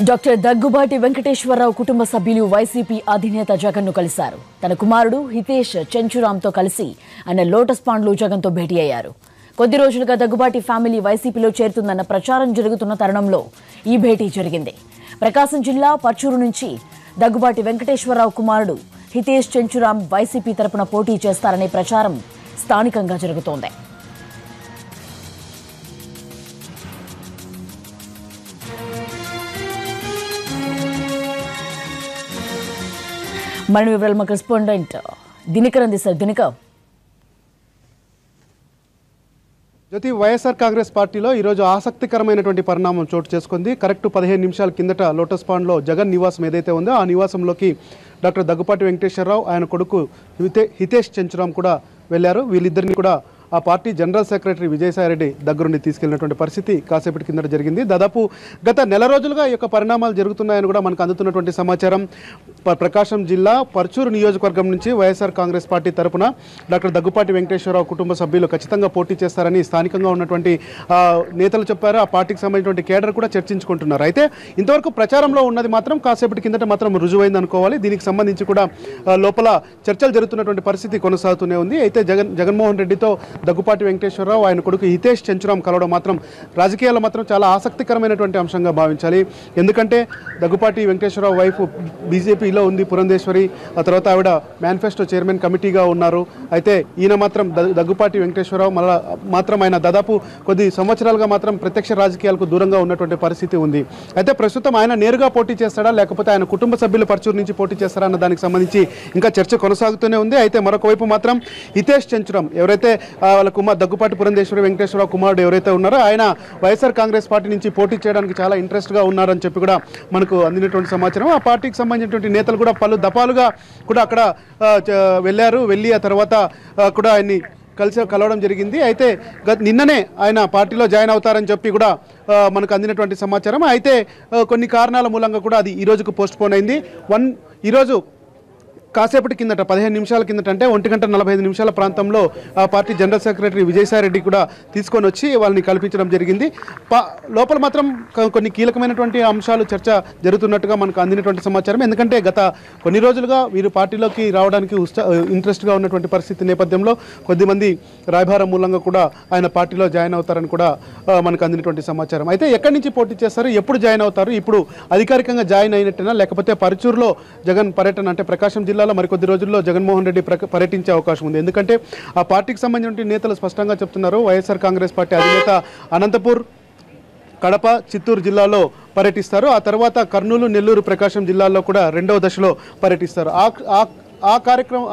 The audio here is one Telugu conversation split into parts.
డాక్టర్ దగ్గుబాటి వెంకటేశ్వరరావు కుటుంబ సభ్యులు వైసీపీ అధినేత జగన్ను కలిశారు. తన కుమారుడు హితేష్ చెంచురాంతో కలిసి ఆయన లోటస్ పాండ్లో జగన్తో భేటీ అయ్యారు. కొద్ది రోజులుగా దగ్గుబాటి ఫ్యామిలీ వైసీపీలో చేరుతుందన్న ప్రచారం జరుగుతున్న తరుణంలో ఈ భేటీ జరిగింది. ప్రకాశం జిల్లా పర్చూరు నుంచి దగ్గుబాటి వెంకటేశ్వరరావు కుమారుడు హితేష్ చెంచురాం వైసీపీ తరపున పోటీ చేస్తారనే ప్రచారం స్థానికంగా జరుగుతోంది. మన వివరాలు మా కరెస్పాండెంట్ దినకర్ అందిస్తారు. దినకర్, జ్యోతి, వైఎస్ఆర్ కాంగ్రెస్ పార్టీలో ఈరోజు ఆసక్తికరమైనటువంటి పరిణామం చోటు చేసుకుంది. కరెక్ట్ 15 నిమిషాల కిందట లోటస్ పాండ్లో జగన్ నివాసం ఏదైతే ఉందో ఆ నివాసంలోకి డాక్టర్ దగ్గుపాటి వెంకటేశ్వరరావు, ఆయన కొడుకు హితేష్ చెంచురాం కూడా వెళ్లారు. వీళ్ళిద్దరిని కూడా ఆ పార్టీ జనరల్ సెక్రటరీ విజయసాయిరెడ్డి దగ్గరుండి తీసుకెళ్లినటువంటి పరిస్థితి కాసేపటి కిందట జరిగింది. దాదాపు గత నెల రోజులుగా ఈ యొక్క పరిణామాలు జరుగుతున్నాయని కూడా మనకు అందుతున్నటువంటి సమాచారం. ప్రకాశం జిల్లా పర్చూరు నియోజకవర్గం నుంచి వైఎస్ఆర్ కాంగ్రెస్ పార్టీ తరపున డాక్టర్ దగ్గుపాటి వెంకటేశ్వరరావు కుటుంబ సభ్యులు ఖచ్చితంగా పోటీ చేస్తారని స్థానికంగా ఉన్నటువంటి నేతలు చెప్పారు. ఆ పార్టీకి సంబంధించినటువంటి కేడర్ కూడా చర్చించుకుంటున్నారు. అయితే ఇంతవరకు ప్రచారంలో ఉన్నది మాత్రం కాసేపటి కిందట మాత్రం రుజువైంది అనుకోవాలి. దీనికి సంబంధించి కూడా లోపల చర్చలు జరుగుతున్నటువంటి పరిస్థితి కొనసాగుతూనే ఉంది. అయితే జగన్మోహన్ రెడ్డితో దగ్గుపాటి వెంకటేశ్వరరావు, ఆయన కొడుకు హితేష్ చెంచురాం కలవడం మాత్రం రాజకీయాల్లో మాత్రం చాలా ఆసక్తికరమైనటువంటి అంశంగా భావించాలి. ఎందుకంటే దగ్గుపాటి వెంకటేశ్వరరావు వైఫ్ బీజేపీలో ఉంది, పురంధేశ్వరి. ఆ తర్వాత ఆవిడ మేనిఫెస్టో చైర్మన్ కమిటీగా ఉన్నారు. అయితే ఈయన మాత్రం దగ్గుపాటి వెంకటేశ్వరరావు మాత్రం ఆయన దాదాపు కొద్ది సంవత్సరాలుగా మాత్రం ప్రత్యక్ష రాజకీయాలకు దూరంగా ఉన్నటువంటి పరిస్థితి ఉంది. అయితే ప్రస్తుతం ఆయన నేరుగా పోటీ చేస్తాడా లేకపోతే ఆయన కుటుంబ సభ్యులు పర్చూరు నుంచి పోటీ చేస్తారా అన్న దానికి సంబంధించి ఇంకా చర్చ కొనసాగుతూనే ఉంది. అయితే మరొక వైపు మాత్రం హితేష్ చెంచురాం ఎవరైతే వాళ్ళ కుమార్ దగ్గుపాటి పురంధేశ్వరి వెంకటేశ్వరరావు కుమారుడు ఎవరైతే ఉన్నారో ఆయన వైఎస్ఆర్ కాంగ్రెస్ పార్టీ నుంచి పోటీ చేయడానికి చాలా ఇంట్రెస్ట్గా ఉన్నారని చెప్పి కూడా మనకు అందినటువంటి సమాచారం. ఆ పార్టీకి సంబంధించినటువంటి నేతలు కూడా పలు దఫాలుగా కూడా అక్కడ వెళ్ళి ఆ తర్వాత కూడా ఆయన్ని కలవడం జరిగింది. అయితే నిన్ననే ఆయన పార్టీలో జాయిన్ అవుతారని చెప్పి కూడా మనకు అందినటువంటి సమాచారం. అయితే కొన్ని కారణాల మూలంగా కూడా అది ఈ రోజుకు పోస్ట్ పోన్ అయింది. ఈరోజు కాసేపటి కిందట 15 నిమిషాల కిందట అంటే 1:45 నిమిషాల ప్రాంతంలో ఆ పార్టీ జనరల్ సెక్రటరీ విజయసాయిరెడ్డి కూడా తీసుకొని వచ్చి వాళ్ళని కల్పించడం జరిగింది. లోపల మాత్రం కొన్ని కీలకమైనటువంటి అంశాలు చర్చ జరుగుతున్నట్టుగా మనకు అందినటువంటి సమాచారం. ఎందుకంటే గత కొన్ని రోజులుగా వీరు పార్టీలోకి రావడానికి ఇంట్రెస్ట్గా ఉన్నటువంటి పరిస్థితి నేపథ్యంలో కొద్దిమంది రాయబారం మూలంగా కూడా ఆయన పార్టీలో జాయిన్ అవుతారని కూడా మనకు అందినటువంటి సమాచారం. అయితే ఎక్కడి నుంచి పోటీ చేస్తారు, ఎప్పుడు జాయిన్ అవుతారు, ఇప్పుడు అధికారికంగా జాయిన్ అయినట్టేనా లేకపోతే పరుచూరులో జగన్ పర్యటన అంటే ప్రకాశం జిల్లా మరికొద్ది రోజుల్లో జగన్మోహన్ రెడ్డి పర్యటించే అవకాశం ఉంది. ఎందుకంటే ఆ పార్టీకి సంబంధించిన నేతలు స్పష్టంగా చెప్తున్నారు. వైఎస్ఆర్ కాంగ్రెస్ పార్టీ అధినేత అనంతపూర్, కడప, చిత్తూరు జిల్లాలో పర్యటిస్తారు. ఆ తర్వాత కర్నూలు, నెల్లూరు, ప్రకాశం జిల్లాల్లో కూడా రెండవ దశలో పర్యటిస్తారు. ఆ కార్యక్రమం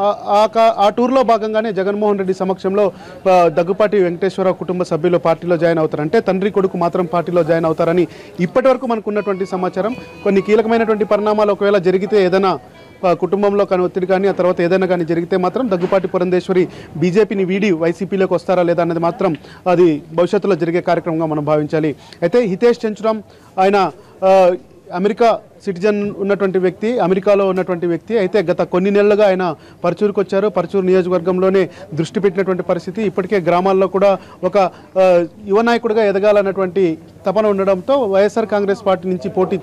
ఆ టూర్లో భాగంగానే జగన్మోహన్ రెడ్డి సమక్షంలో దగ్గుపాటి వెంకటేశ్వరరావు కుటుంబ సభ్యులు పార్టీలో జాయిన్ అవుతారు. అంటే తండ్రి కొడుకు మాత్రం పార్టీలో జాయిన్ అవుతారని ఇప్పటి వరకు మనకు ఉన్నటువంటి సమాచారం. కొన్ని కీలకమైనటువంటి పరిణామాలు ఒకవేళ జరిగితే ఏదైనా కుటుంబంలో కానీ ఒత్తిడి కానీ ఆ తర్వాత ఏదైనా కానీ జరిగితే మాత్రం దగ్గుపాటి పురంధేశ్వరి బీజేపీని వీడి వైసీపీలోకి వస్తారా లేదా అన్నది మాత్రం అది భవిష్యత్తులో జరిగే కార్యక్రమంగా మనం భావించాలి. అయితే హితేష్ చెంచురాం ఆయన అమెరికా సిటిజన్ ఉన్నటువంటి వ్యక్తి, అమెరికాలో ఉన్నటువంటి వ్యక్తి. అయితే గత కొన్ని నెలలుగా ఆయన పర్చూరుకు వచ్చారు. పర్చూరు నియోజకవర్గంలోనే దృష్టి పెట్టినటువంటి పరిస్థితి. ఇప్పటికే గ్రామాల్లో కూడా ఒక యువ నాయకుడిగా ఎదగాలన్నటువంటి తపన ఉండడంతో వైఎస్ఆర్ కాంగ్రెస్ పార్టీ నుంచి పోటీ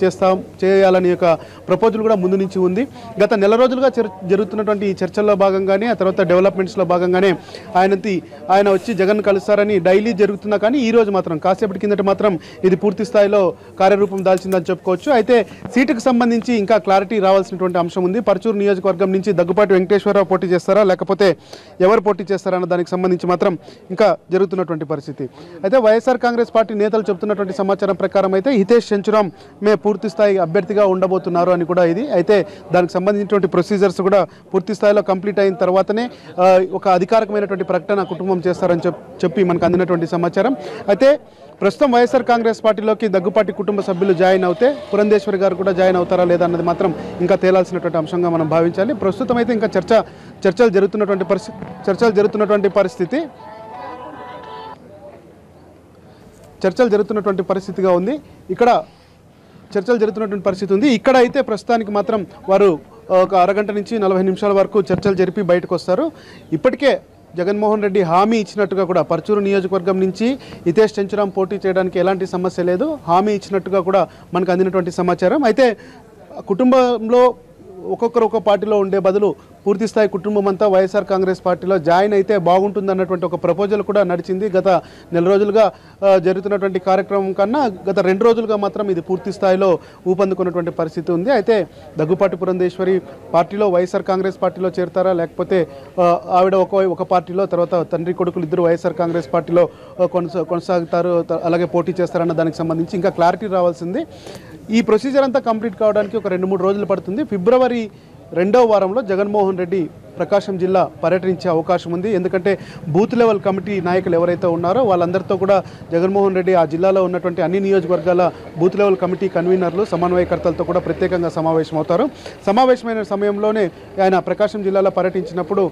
చేయాలని యొక్క ప్రపోజల్ కూడా ముందు నుంచి ఉంది. గత నెల రోజులుగా జరుగుతున్నటువంటి ఈ చర్చల్లో భాగంగానే ఆ తర్వాత డెవలప్మెంట్స్లో భాగంగానే ఆయన వచ్చి జగన్ కలుస్తారని డైలీ జరుగుతున్నా కానీ ఈ రోజు మాత్రం కాసేపటి కిందట మాత్రం ఇది పూర్తి స్థాయిలో కార్యరూపం దాల్చిందని చెప్పుకోవచ్చు. అయితే సీటుకు సంబంధించి ఇంకా క్లారిటీ రావాల్సినటువంటి అంశం ఉంది. పర్చూరు నియోజకవర్గం నుంచి దగ్గుపాటి వెంకటేశ్వరరావు పోటీ చేస్తారా లేకపోతే ఎవరు పోటీ చేస్తారా అన్న దానికి సంబంధించి మాత్రం ఇంకా జరుగుతున్నటువంటి పరిస్థితి. అయితే వైఎస్ఆర్ కాంగ్రెస్ పార్టీ నేతలు చెబుతున్నటువంటి సమాచారం ప్రకారం అయితే హితేష్ చెంచురాం పూర్తి స్థాయి అభ్యర్థిగా ఉండబోతున్నారు అని కూడా ఇది. అయితే దానికి సంబంధించినటువంటి ప్రొసీజర్స్ కూడా పూర్తి స్థాయిలో కంప్లీట్ అయిన తర్వాతనే ఒక అధికారికమైనటువంటి ప్రకటన కుటుంబం చేస్తారని చెప్పి మనకు అందినటువంటి సమాచారం. అయితే ప్రస్తుతం వైఎస్ఆర్ కాంగ్రెస్ పార్టీలోకి దగ్గుపాటి కుటుంబ సభ్యులు జాయిన్ అవుతే పురంధేశ్వరి గారు కూడా జాయిన్ అవుతారా లేదా అన్నది మాత్రం ఇంకా తేలాల్సినటువంటి అంశంగా మనం భావించాలి. ప్రస్తుతం అయితే ఇంకా చర్చలు జరుగుతున్నటువంటి పరిస్థితిగా ఉంది. చర్చలు జరుగుతున్నటువంటి పరిస్థితి ఉంది. ఇక్కడ అయితే ప్రస్తుతానికి మాత్రం వారు ఒక అరగంట నుంచి 40 నిమిషాల వరకు చర్చలు జరిపి బయటకు వస్తారు. ఇప్పటికే జగన్మోహన్ రెడ్డి హామీ ఇచ్చినట్టుగా కూడా పర్చూరు నియోజకవర్గం నుంచి హితేష్ చెంచురాం పోటీ చేయడానికి ఎలాంటి సమస్య లేదు, హామీ ఇచ్చినట్టుగా కూడా మనకు అందినటువంటి సమాచారం. అయితే కుటుంబంలో ఒక్కొక్కరు ఒక పార్టీలో ఉండే బదులు పూర్తి స్థాయి కుటుంబం అంతా వైఎస్ఆర్ కాంగ్రెస్ పార్టీలో జాయిన్ అయితే బాగుంటుంది అన్నటువంటి ఒక ప్రపోజల్ కూడా నడిచింది. గత నెల రోజులుగా జరుగుతున్నటువంటి కార్యక్రమం కన్నా గత 2 రోజులుగా మాత్రం ఇది పూర్తి స్థాయిలో ఊపందుకున్నటువంటి పరిస్థితి ఉంది. అయితే దగ్గుపాటి పురంధేశ్వరి పార్టీలో వైఎస్ఆర్ కాంగ్రెస్ పార్టీలో చేరతారా, లేకపోతే ఆవిడ ఒక పార్టీలో, తర్వాత తండ్రి కొడుకులు ఇద్దరు వైఎస్ఆర్ కాంగ్రెస్ పార్టీలో కొనసాగుతారు, అలాగే పోటీ చేస్తారన్న దానికి సంబంధించి ఇంకా క్లారిటీ రావాల్సింది. ఈ ప్రొసీజర్ అంతా కంప్లీట్ కావడానికి ఒక 2-3 రోజులు పడుతుంది. ఫిబ్రవరి 2వ వారంలో జగన్మోహన్ రెడ్డి ప్రకాశం జిల్లా పర్యటించే అవకాశం ఉంది. ఎందుకంటే బూత్ లెవెల్ కమిటీ నాయకులు ఎవరైతే ఉన్నారో వాళ్ళందరితో కూడా జగన్మోహన్ రెడ్డి ఆ జిల్లాలో ఉన్నటువంటి అన్ని నియోజకవర్గాల బూత్ లెవెల్ కమిటీ కన్వీనర్లు, సమన్వయకర్తలతో కూడా ప్రత్యేకంగా సమావేశమవుతారు. సమావేశమైన సమయంలోనే ఆయన ప్రకాశం జిల్లాలో పర్యటించినప్పుడు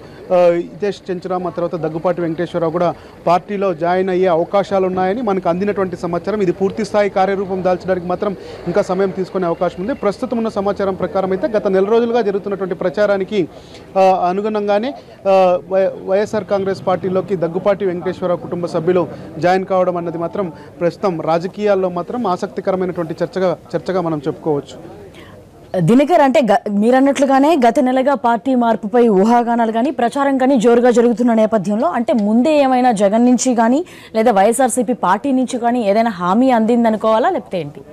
హితేష్ చెంచురాం, ఆ తర్వాత దగ్గుపాటి వెంకటేశ్వరరావు కూడా పార్టీలో జాయిన్ అయ్యే అవకాశాలు ఉన్నాయని మనకు అందినటువంటి సమాచారం. ఇది పూర్తి స్థాయి కార్యరూపం దాల్చడానికి మాత్రం ఇంకా సమయం తీసుకునే అవకాశం ఉంది. ప్రస్తుతం ఉన్న సమాచారం ప్రకారం అయితే గత నెల రోజులుగా జరుగుతున్నటువంటి ప్రచారానికి అనుగుణంగానే వైఎస్ఆర్ కాంగ్రెస్ పార్టీలోకి దగ్గుపాటి వెంకటేశ్వరరావు కుటుంబ సభ్యులు జాయిన్ కావడం అన్నది మాత్రం ప్రస్తుతం రాజకీయాల్లో మాత్రం ఆసక్తికరమైనటువంటి చర్చగా మనం చెప్పుకోవచ్చు. దినకర్, అంటే మీరన్నట్లుగానే గత నెలగా పార్టీ మార్పుపై ఊహాగానాలు కానీ ప్రచారం కానీ జోరుగా జరుగుతున్న నేపథ్యంలో అంటే ముందే ఏమైనా జగన్ నుంచి కానీ లేదా వైఎస్ఆర్సీపీ పార్టీ నుంచి కానీ ఏదైనా హామీ అందిందనుకోవాలా, లేకపోతే ఏంటి?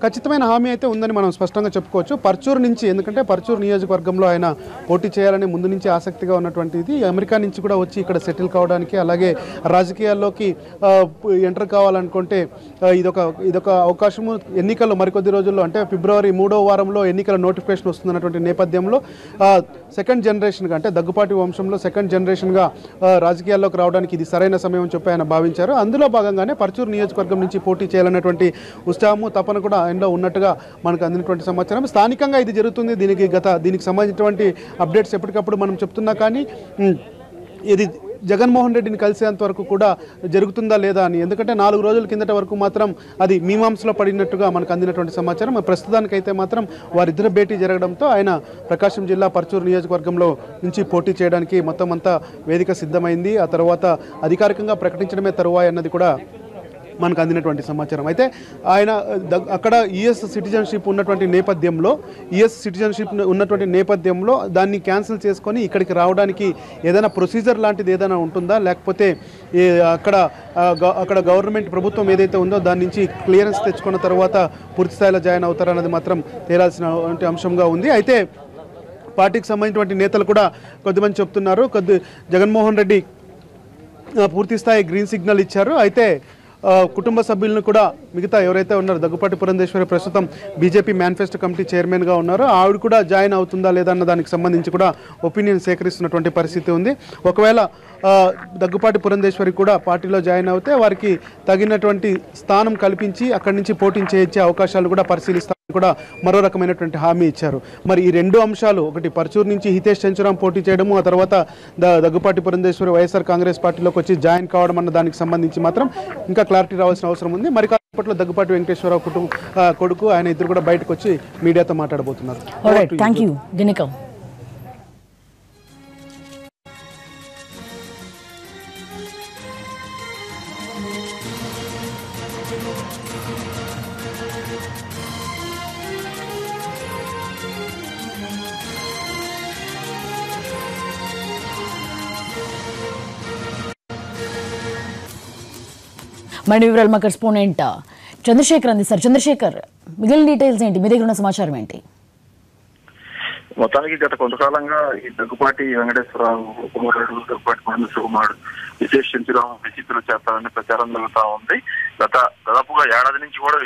ఖచ్చితమైన హామీ అయితే ఉందని మనం స్పష్టంగా చెప్పుకోవచ్చు. పర్చూరు నుంచి, ఎందుకంటే పర్చూరు నియోజకవర్గంలో ఆయన పోటీ చేయాలని ముందు నుంచి ఆసక్తిగా ఉన్నటువంటిది. అమెరికా నుంచి కూడా వచ్చి ఇక్కడ సెటిల్ కావడానికి, అలాగే రాజకీయాల్లోకి ఎంటర్ కావాలనుకుంటే ఇదొక అవకాశము. ఎన్నికలు మరికొద్ది రోజుల్లో, అంటే ఫిబ్రవరి 3వ వారంలో ఎన్నికల నోటిఫికేషన్ వస్తున్నటువంటి నేపథ్యంలో సెకండ్ జనరేషన్గా, అంటే దగ్గుపాటి వంశంలో సెకండ్ జనరేషన్గా రాజకీయాల్లోకి రావడానికి ఇది సరైన సమయం అని చెప్పి ఆయన భావించారు. అందులో భాగంగానే పర్చూరు నియోజకవర్గం నుంచి పోటీ చేయాలన్నటువంటి ఉత్సాహము, తపన కూడా ఆయనలో ఉన్నట్టుగా మనకు అందినటువంటి సమాచారం. స్థానికంగా ఇది జరుగుతుంది. దీనికి సంబంధించినటువంటి అప్డేట్స్ ఎప్పటికప్పుడు మనం చెప్తున్నా కానీ ఇది జగన్మోహన్ రెడ్డిని కలిసేంత వరకు కూడా జరుగుతుందా లేదా అని, ఎందుకంటే 4 రోజుల కిందట వరకు మాత్రం అది మీమాంసలో పడినట్టుగా మనకు అందినటువంటి సమాచారం. ప్రస్తుతానికైతే మాత్రం వారిద్దరు భేటీ జరగడంతో ఆయన ప్రకాశం జిల్లా పర్చూరు నియోజకవర్గంలో నుంచి పోటీ చేయడానికి మొత్తం అంతా వేదిక సిద్ధమైంది. ఆ తర్వాత అధికారికంగా ప్రకటించడమే తరువాయి అన్నది కూడా మనకు అందినటువంటి సమాచారం. అయితే ఆయన అక్కడ యుఎస్ సిటిజన్షిప్ ఉన్నటువంటి నేపథ్యంలో దాన్ని క్యాన్సిల్ చేసుకొని ఇక్కడికి రావడానికి ఏదైనా ప్రొసీజర్ లాంటిది ఏదైనా ఉంటుందా, లేకపోతే అక్కడ గవర్నమెంట్ ప్రభుత్వం ఏదైతే ఉందో దాని నుంచి క్లియరెన్స్ తెచ్చుకున్న తర్వాత పూర్తి స్థాయిలో జాయిన్ అవుతారన్నది మాత్రం తేలాల్సినటువంటి అంశంగా ఉంది. అయితే పార్టీకి సంబంధించినటువంటి నేతలు కూడా కొద్దిమంది చెప్తున్నారు, జగన్మోహన్ రెడ్డి పూర్తి స్థాయి గ్రీన్ సిగ్నల్ ఇచ్చారు. అయితే కుటుంబ సభ్యులను కూడా మిగతా ఎవరైతే ఉన్నారో దగ్గుపాటి పురంధేశ్వరి ప్రస్తుతం బీజేపీ మేనిఫెస్టో కమిటీ చైర్మన్గా ఉన్నారో ఆవిడ కూడా జాయిన్ అవుతుందా లేదా అన్న దానికి సంబంధించి కూడా ఒపీనియన్ సేకరిస్తున్నటువంటి పరిస్థితి ఉంది. ఒకవేళ దగ్గుపాటి పురంధేశ్వరి కూడా పార్టీలో జాయిన్ అవుతే వారికి తగినటువంటి స్థానం కల్పించి అక్కడి నుంచి పోటీ చేయించే అవకాశాలు కూడా పరిశీలిస్తారు కూడా మరో రకమైనటువంటి హామీ ఇచ్చారు. మరి ఈ 2 అంశాలు, ఒకటి పర్చూరు నుంచి హితేష్ చెంచురాం పోటీ చేయడము, ఆ తర్వాత దగ్గుపాటి పురంధేశ్వరి వైఎస్ఆర్ కాంగ్రెస్ పార్టీలోకి వచ్చి జాయిన్ కావడం అన్న దానికి సంబంధించి మాత్రం ఇంకా క్లారిటీ రావాల్సిన అవసరం ఉంది. మరి కాసేపట్లో దగ్గుపాటి వెంకటేశ్వరరావు కొడుకు ఆయన ఇద్దరు కూడా బయటకు వచ్చి మీడియాతో మాట్లాడబోతున్నారు. Thank you Dinakar. మరి వివరాలు మా కరెస్పాండెంట్ చంద్రశేఖర్ అందిస్తారు. చంద్రశేఖర్, మిగిలిన డీటెయిల్స్ ఏంటి, మీ దగ్గర ఉన్న సమాచారం ఏంటి? మొత్తానికి గత కొంతకాలంగా ఈ దగ్గుపాటి వెంకటేశ్వరరావు కుమారుడు, దగ్గుపాటి పురంధేశ్వర కుమారుడు హితేష్ చెంచురాం వైసీపీలో చేస్తారని ప్రచారం జరుగుతూ ఉంది. దాదాపుగా ఏడాది నుంచి కూడా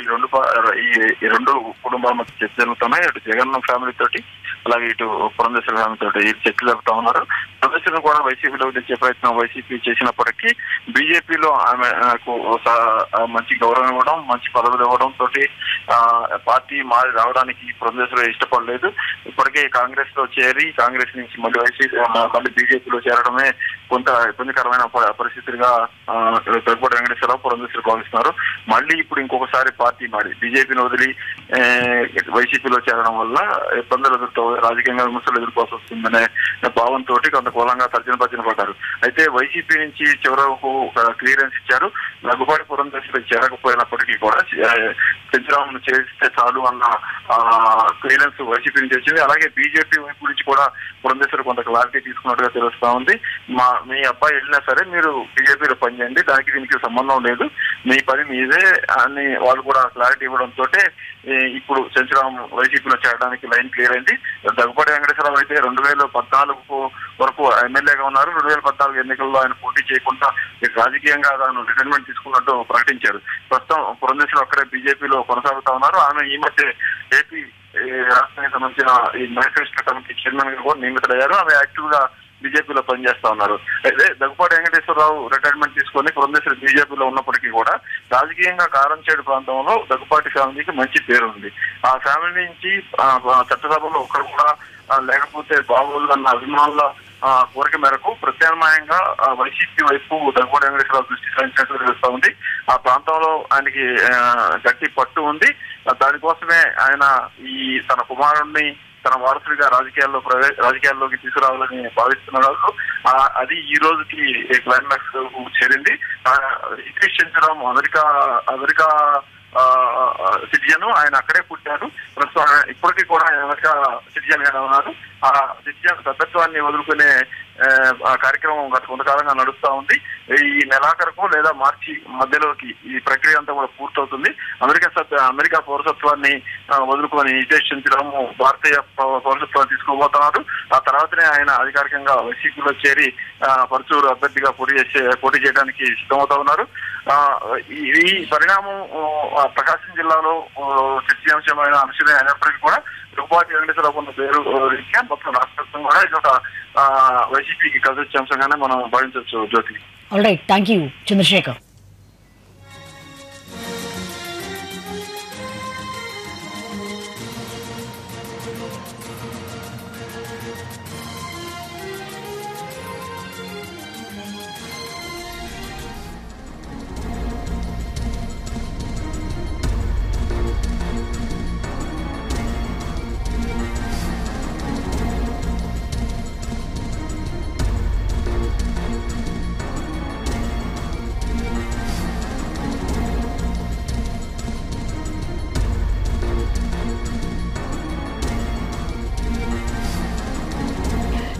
ఈ రెండు కుటుంబాల మధ్య చర్చ జరుగుతున్నాయి. అటు జగన్ ఫ్యామిలీ తోటి, అలాగే ఇటు పురంధేశ్వర ఫ్యామిలీ తోటి ఈ చర్చలు జరుగుతూ ఉన్నారు. పురంధేశ్వరం కూడా వైసీపీలో తెచ్చే ప్రయత్నం వైసీపీ చేసినప్పటికీ బీజేపీలో ఆమెకు మంచి గౌరవం ఇవ్వడం, మంచి పదవులు ఇవ్వడం తోటి పార్టీ మారి రావడానికి పురంధేశ్వర ఇష్టపడలేదు. ఇప్పటికే కాంగ్రెస్ లో చేరి కాంగ్రెస్ నుంచి మళ్ళీ బీజేపీలో చేరడమే కొంత ఇబ్బందికరమైన పరిస్థితులుగా దగ్గుపాటి వెంకటేశ్వరరావు పురంధేశ్వర భావిస్తున్నారు. మళ్ళీ ఇప్పుడు ఇంకొకసారి పార్టీ మారి బీజేపీని వదిలి వైసీపీలో చేరడం వల్ల ఇబ్బందులు ఎదుర్కొ రాజకీయంగా విమర్శలు ఎదుర్కోవాల్సి వస్తుందనే భావంతో కొంత కూలంగా తర్జన పడ్డారు. అయితే వైసీపీ నుంచి చివరకు క్లియరెన్స్ ఇచ్చారు. దగ్గుబాటి పురంధేశ్వరి చేరకపోయినప్పటికీ కూడా చెంచురామును చేస్తే చాలు అన్న క్లియరెన్స్ వైసీపీ నుంచి వచ్చింది. అలాగే బీజేపీ వైపు నుంచి కూడా పురంధేశ్వరి కొంత క్లారిటీ తీసుకున్నట్టుగా తెలుస్తా ఉంది. మీ అబ్బాయి వెళ్ళినా సరే మీరు బీజేపీలో పనిచేయండి, దానికి దీనికి సంబంధం లేదు, మీ పని మీదే అని వాళ్ళు కూడా క్లారిటీ ఇవ్వడంతో ఇప్పుడు చెంచురామ్ వైసీపీలో చేరడానికి లైన్ క్లియర్ అయింది. దగ్గుబాటి వెంకటేశ్వరరావు అయితే 2014 వరకు ఎమ్మెల్యేగా ఉన్నారు. 2014 ఎన్నికల్లో ఆయన పోటీ చేయకుండా రాజకీయంగా తాను రిటైర్మెంట్ తీసుకున్నట్టు ప్రకటించారు. ప్రస్తుతం పురంధేశ్వరి అక్కడే బీజేపీలో కొనసాగుతా ఉన్నారు. ఆమె ఈ మధ్య ఏపీ రాష్ట్రానికి సంబంధించిన ఈ మేనిఫెస్టో కమిటీ చైర్మన్ గా కూడా నియమితులయ్యారు. ఆమె యాక్టివ్ గా బీజేపీలో పనిచేస్తా ఉన్నారు. అయితే దగ్గుబాటి వెంకటేశ్వరరావు రిటైర్మెంట్ తీసుకొని పురంధేశ్వరి బీజేపీలో ఉన్నప్పటికీ కూడా రాజకీయంగా కారంచేడు ప్రాంతంలో దగ్గుబాటి ఫ్యామిలీకి మంచి పేరు ఉంది. ఆ ఫ్యామిలీ నుంచి చట్టసభలో ఒక్కరు కూడా లేకపోతే బాగోదు అన్న అభిమానుల కోరిక మేరకు ప్రత్యామ్నాయంగా వైసీపీ వైపు దగ్గుబాటి వెంకటేశ్వరరావు దృష్టి సారించినట్టు తెలుస్తా ఉంది. ఆ ప్రాంతంలో ఆయనకి గట్టి పట్టు ఉంది. దానికోసమే ఆయన ఈ తన కుమారుణ్ణి తన వారసుడిగా రాజకీయాల్లోకి తీసుకురావాలని భావిస్తున్నారు. అది ఈ రోజుకి క్లైమాక్స్ చేరింది. హితేష్ చంద్రరామ్ అమెరికా సిటిజన్, ఆయన అక్కడే పుట్టారు. ప్రస్తుతం ఇప్పటికీ కూడా అమెరికా సిటిజన్ గానే ఉన్నారు. ఆ సిటిజన్ సభ్యత్వాన్ని వదులుకునే కార్యక్రమం గత కొంతకాలంగా నడుస్తా ఉంది. ఈ నెలాఖరుకు లేదా మార్చి మధ్యలోకి ఈ ప్రక్రియ అంతా కూడా పూర్తవుతుంది. అమెరికా పౌరసత్వాన్ని వదులుకొని హితేష్ చంద్రరామ్ భారతీయ పౌరసత్వాన్ని తీసుకోబోతున్నారు. ఆ తర్వాతనే ఆయన అధికారికంగా వైసీపీలో చేరి పరుచూరు అభ్యర్థిగా పోటీ చేయడానికి సిద్ధమవుతా ఉన్నారు. ఈ పరిణామం ప్రకాశం జిల్లాలో చర్చనీయాంశమైన అంశమే అయినప్పటికీ కూడా దగ్గుబాటి వెంకటేశ్వరరావు ఉన్న పేరు రీత్యా మొత్తం రాష్ట్రం కూడా ఇది ఒక వైసీపీకి కలిసొచ్చే అంశంగానే మనం భావించవచ్చు. Jyoti. All right, thank you Chandrasekhar.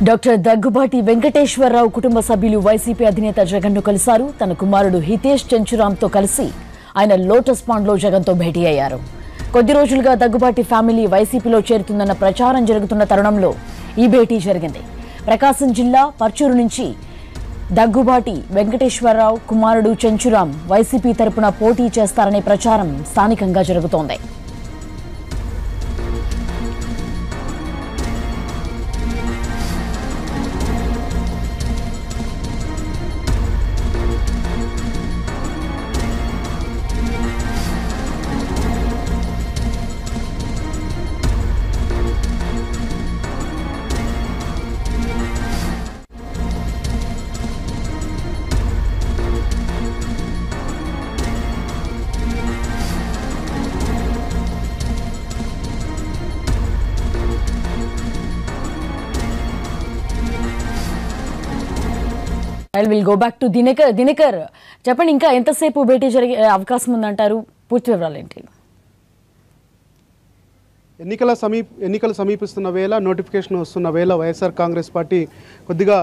Doctor Daggubati Venkateswara Rao కుటుంబ సభ్యులు వైసీపీ అధినేత జగన్ను కలిశారు. తన కుమారుడు హితేష్ చంచురామ్తో కలిసి ఆయన లోటస్ పాండ్లో జగన్తో భేటీ అయ్యారు. కొద్ది రోజులుగా దగ్గుబాటి ఫ్యామిలీ వైసీపీలో చేరుతుందన్న ప్రచారం జరుగుతున్న తరుణంలో ఈ భేటీ జరిగింది. ప్రకాశం జిల్లా పర్చూరు నుంచి దగ్గుబాటి వెంకటేశ్వరరావు కుమారుడు చంచురామ్ వైసీపీ తరపున పోటీ చేస్తారనే ప్రచారం స్థానికంగా జరుగుతోంది. I will go back to Dinakar చెప్పండి, ఇంకా ఎంతసేపు భేటీ జరిగే అవకాశం ఉందంటారు? పూర్తి వివరాలు ఏంటి? ఎన్నికలు సమీపిస్తున్న వేళ, నోటిఫికేషన్ వస్తున్న వేళ వైఎస్ఆర్ కాంగ్రెస్ పార్టీ కొద్దిగా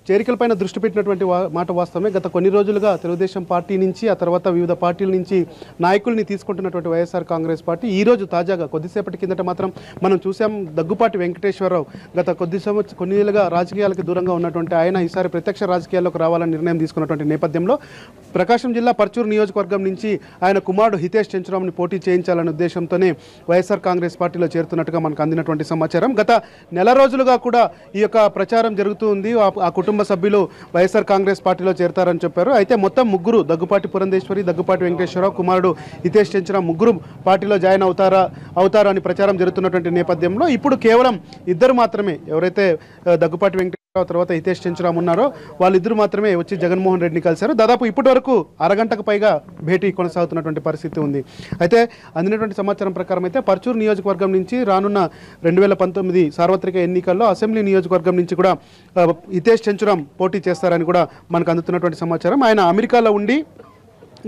చేరికలపైన దృష్టి పెట్టినటువంటి మాట వాస్తవమే. గత కొన్ని రోజులుగా తెలుగుదేశం పార్టీ నుంచి, ఆ తర్వాత వివిధ పార్టీల నుంచి నాయకుల్ని తీసుకుంటున్నటువంటి వైఎస్ఆర్ కాంగ్రెస్ పార్టీ ఈరోజు తాజాగా కొద్దిసేపటి కిందట మాత్రం మనం చూసాం, దగ్గుబాటి వెంకటేశ్వరరావు గత కొన్ని ఏళ్ళుగా రాజకీయాలకు దూరంగా ఉన్నటువంటి ఆయన ఈసారి ప్రత్యక్ష రాజకీయాల్లోకి రావాలని నిర్ణయం తీసుకున్నటువంటి నేపథ్యంలో ప్రకాశం జిల్లా పర్చూరు నియోజకవర్గం నుంచి ఆయన కుమారుడు హితేష్ చంచురామ్ని పోటీ చేయించాలనే ఉద్దేశంతోనే వైఎస్ఆర్ కాంగ్రెస్ పార్టీలో చేరుతున్నట్టుగా మనకు అందినటువంటి సమాచారం. గత నెల రోజులుగా కూడా ఈ యొక్క ప్రచారం జరుగుతూ ఉంది. ఆ కుటుంబ సభ్యులు వైఎస్ఆర్ కాంగ్రెస్ పార్టీలో చేరతారని చెప్పారు. అయితే మొత్తం ముగ్గురు, దగ్గుపాటి పురంధేశ్వరి, దగ్గుపాటి వెంకటేశ్వరరావు, కుమారుడు హితేష్ చంచురామ్ ముగ్గురు పార్టీలో జాయిన్ అవుతారు అని ప్రచారం జరుగుతున్నటువంటి నేపథ్యంలో ఇప్పుడు కేవలం ఇద్దరు మాత్రమే, ఎవరైతే దగ్గుపాటి వెంకటేశ్వర తర్వాత హితేష్ చెంచురామ్ ఉన్నారో వాళ్ళిద్దరూ మాత్రమే వచ్చి జగన్మోహన్ రెడ్డిని కలిశారు. దాదాపు ఇప్పటి వరకు అరగంటకు పైగా భేటీ కొనసాగుతున్నటువంటి పరిస్థితి ఉంది. అయితే అందినటువంటి సమాచారం ప్రకారం అయితే పర్చూరు నియోజకవర్గం నుంచి రానున్న 2019 సార్వత్రిక ఎన్నికల్లో అసెంబ్లీ నియోజకవర్గం నుంచి కూడా హితేష్ చెంచురామ్ పోటీ చేస్తారని కూడా మనకు అందుతున్నటువంటి సమాచారం. ఆయన అమెరికాలో ఉండి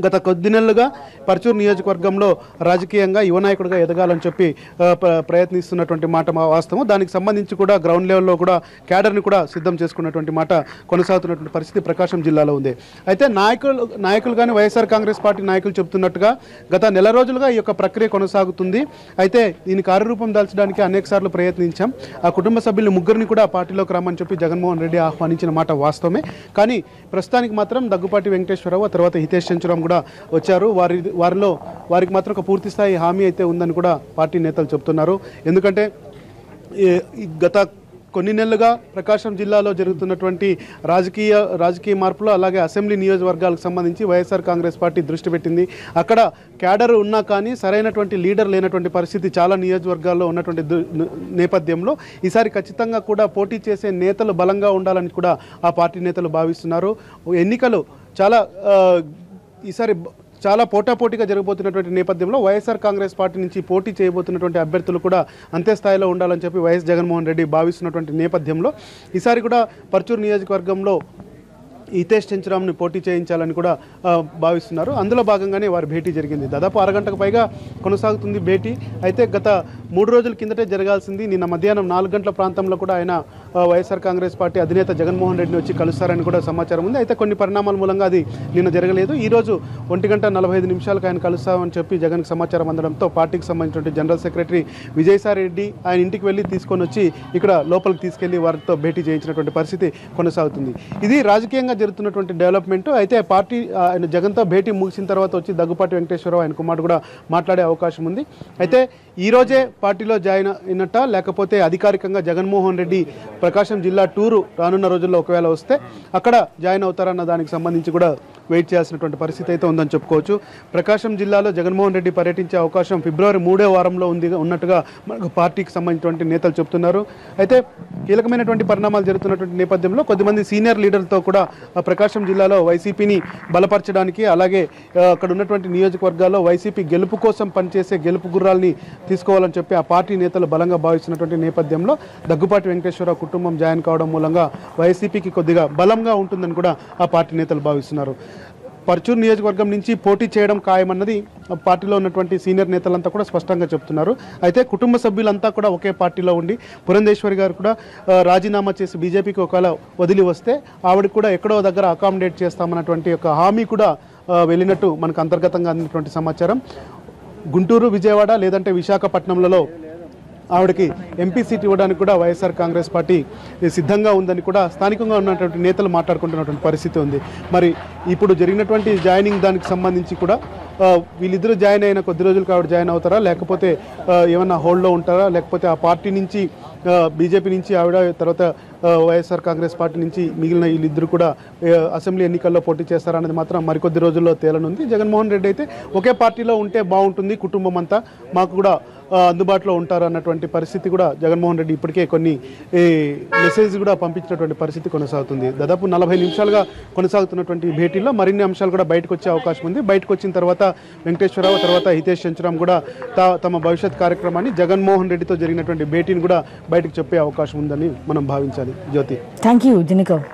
గత కొద్ది నెలలుగా పర్చూరు నియోజకవర్గంలో రాజకీయంగా యువ నాయకుడిగా ఎదగాలని చెప్పి ప్రయత్నిస్తున్నటువంటి మాట వాస్తవం. దానికి సంబంధించి కూడా గ్రౌండ్ లెవెల్లో కూడా క్యాడర్ని కూడా సిద్ధం చేసుకున్నటువంటి మాట కొనసాగుతున్నటువంటి పరిస్థితి ప్రకాశం జిల్లాలో ఉంది. అయితే నాయకులు కానీ వైఎస్ఆర్ కాంగ్రెస్ పార్టీ నాయకులు చెబుతున్నట్టుగా గత నెల రోజులుగా ఈ యొక్క ప్రక్రియ కొనసాగుతుంది. అయితే దీని కార్యరూపం దాల్చడానికి అనేకసార్లు ప్రయత్నించాం. ఆ కుటుంబ సభ్యులు ముగ్గురిని కూడా పార్టీలోకి రమ్మని చెప్పి జగన్మోహన్ రెడ్డి ఆహ్వానించిన మాట వాస్తవమే. కానీ ప్రస్తుతానికి మాత్రం దగ్గుపాటి వెంకటేశ్వరరావు తర్వాత హితేష్ చెంచురామ్ కూడా వచ్చారు. వారికి మాత్రం ఒక పూర్తి స్థాయి హామీ అయితే ఉందని కూడా పార్టీ నేతలు చెబుతున్నారు. ఎందుకంటే గత కొన్ని నెలలుగా ప్రకాశం జిల్లాలో జరుగుతున్నటువంటి రాజకీయ మార్పులు అలాగే అసెంబ్లీ నియోజకవర్గాలకు సంబంధించి వైఎస్ఆర్ కాంగ్రెస్ పార్టీ దృష్టి పెట్టింది. అక్కడ క్యాడర్ ఉన్నా కానీ సరైనటువంటి లీడర్ లేనటువంటి పరిస్థితి చాలా నియోజకవర్గాల్లో ఉన్నటువంటి నేపథ్యంలో ఈసారి ఖచ్చితంగా కూడా పోటీ చేసే నేతలు బలంగా ఉండాలని కూడా ఆ పార్టీ నేతలు భావిస్తున్నారు. ఎన్నికలు ఈసారి చాలా పోటాపోటీగా జరగబోతున్నటువంటి నేపథ్యంలో వైఎస్ఆర్ కాంగ్రెస్ పార్టీ నుంచి పోటీ చేయబోతున్నటువంటి అభ్యర్థులు కూడా అంతే స్థాయిలో ఉండాలని చెప్పి వైఎస్ జగన్మోహన్ రెడ్డి భావిస్తున్నటువంటి నేపథ్యంలో ఈసారి కూడా పర్చూరు నియోజకవర్గంలో హితేష్ చెంచురామ్ని పోటీ చేయించాలని కూడా భావిస్తున్నారు. అందులో భాగంగానే వారి భేటీ జరిగింది. దాదాపు అరగంటకు పైగా కొనసాగుతుంది భేటీ. అయితే గత 3 రోజుల కిందటే జరగాల్సింది నిన్న మధ్యాహ్నం 4 గంటల ప్రాంతంలో కూడా ఆయన వైఎస్ఆర్ కాంగ్రెస్ పార్టీ అధినేత జగన్మోహన్ రెడ్డిని వచ్చి కలుస్తారని కూడా సమాచారం ఉంది. అయితే కొన్ని పరిణామాల మూలంగా అది నిన్న జరగలేదు. ఈరోజు 1:45 ఆయన కలుస్తామని చెప్పి జగన్కి సమాచారం అందడంతో పార్టీకి సంబంధించిన జనరల్ సెక్రటరీ విజయసాయి రెడ్డి ఆయన ఇంటికి వెళ్ళి తీసుకొని వచ్చి ఇక్కడ లోపలికి తీసుకెళ్లి వారితో భేటీ చేయించినటువంటి పరిస్థితి కొనసాగుతుంది. ఇది రాజకీయంగా జరుగుతున్నటువంటి డెవలప్మెంట్. అయితే పార్టీ ఆయన జగన్తో భేటీ ముగిసిన తర్వాత వచ్చి దగ్గుపాటి వెంకటేశ్వరరావు ఆయన కుమారుడు కూడా మాట్లాడే అవకాశం ఉంది. అయితే ఈ రోజే పార్టీలో జాయిన్ అయినట్ట లేకపోతే అధికారికంగా జగన్మోహన్ రెడ్డి ప్రకాశం జిల్లా టూరు రానున్న రోజుల్లో ఒకవేళ వస్తే అక్కడ జాయిన్ అవుతారన్న దానికి సంబంధించి కూడా వెయిట్ చేయాల్సినటువంటి పరిస్థితి అయితే ఉందని చెప్పుకోవచ్చు. ప్రకాశం జిల్లాలో జగన్మోహన్ రెడ్డి పర్యటించే అవకాశం ఫిబ్రవరి 3వ వారంలో ఉన్నట్టుగా మనకు పార్టీకి సంబంధించినటువంటి నేతలు చెప్తున్నారు. అయితే కీలకమైనటువంటి పరిణామాలు జరుగుతున్నటువంటి నేపథ్యంలో కొద్దిమంది సీనియర్ లీడర్లతో కూడా ప్రకాశం జిల్లాలో వైసీపీని బలపరచడానికి అలాగే అక్కడ ఉన్నటువంటి నియోజకవర్గాల్లో వైసీపీ గెలుపు కోసం పనిచేసే గెలుపు గుర్రాల్ని తీసుకోవాలని చెప్పి ఆ పార్టీ నేతలు బలంగా భావిస్తున్నటువంటి నేపథ్యంలో దగ్గుపాటి వెంకటేశ్వరరావు కుటుంబం జాయిన్ కావడం మూలంగా వైసీపీకి కొద్దిగా బలంగా ఉంటుందని కూడా ఆ పార్టీ నేతలు భావిస్తున్నారు. పర్చూరు నియోజకవర్గం నుంచి పోటీ చేయడం ఖాయమన్నది పార్టీలో ఉన్నటువంటి సీనియర్ నేతలంతా కూడా స్పష్టంగా చెప్తున్నారు. అయితే కుటుంబ సభ్యులంతా కూడా ఒకే పార్టీలో ఉండి పురంధేశ్వరి గారు కూడా రాజీనామా చేసి బీజేపీకి ఒకవేళ వదిలి వస్తే ఆవిడకి కూడా ఎక్కడో దగ్గర అకామిడేట్ చేస్తామన్నటువంటి ఒక హామీ కూడా వెళ్ళినట్టు మనకు అంతర్గతంగా అందినటువంటి సమాచారం. గుంటూరు, విజయవాడ లేదంటే విశాఖపట్నంలలో ఆవిడకి ఎంపీ సీట్ ఇవ్వడానికి కూడా వైఎస్ఆర్ కాంగ్రెస్ పార్టీ సిద్ధంగా ఉందని కూడా స్థానికంగా ఉన్నటువంటి నేతలు మాట్లాడుకుంటున్నటువంటి పరిస్థితి ఉంది. మరి ఇప్పుడు జరిగినటువంటి జాయినింగ్ దానికి సంబంధించి కూడా వీళ్ళిద్దరూ జాయిన్ అయిన కొద్ది రోజులకు ఆవిడ జాయిన్ అవుతారా లేకపోతే ఏమన్నా హోల్డ్లో ఉంటారా లేకపోతే ఆ పార్టీ నుంచి బీజేపీ నుంచి ఆవిడ తర్వాత వైఎస్ఆర్ కాంగ్రెస్ పార్టీ నుంచి మిగిలిన వీళ్ళిద్దరు కూడా అసెంబ్లీ ఎన్నికల్లో పోటీ చేస్తారనేది మాత్రం మరికొద్ది రోజుల్లో తేలనుంది. జగన్మోహన్ రెడ్డి అయితే ఒకే పార్టీలో ఉంటే బాగుంటుంది, కుటుంబం అంతా మాకు కూడా అందుబాటులో ఉంటారు అన్నటువంటి పరిస్థితి కూడా జగన్మోహన్ రెడ్డి ఇప్పటికే కొన్ని మెసేజ్ కూడా పంపించినటువంటి పరిస్థితి కొనసాగుతుంది. దాదాపు 40 నిమిషాలుగా కొనసాగుతున్నటువంటి భేటీలో మరిన్ని అంశాలు కూడా బయటకు వచ్చే అవకాశం ఉంది. బయటకు వచ్చిన తర్వాత వెంకటేశ్వరరావు తర్వాత హితేష్ చెంచురామ్ కూడా తమ భవిష్యత్ కార్యక్రమాన్ని జగన్మోహన్ రెడ్డితో జరిగినటువంటి భేటీని కూడా బయటకు చెప్పే అవకాశం ఉందని మనం భావించాలి. జ్యోతి, థ్యాంక్ యూ దినకర్.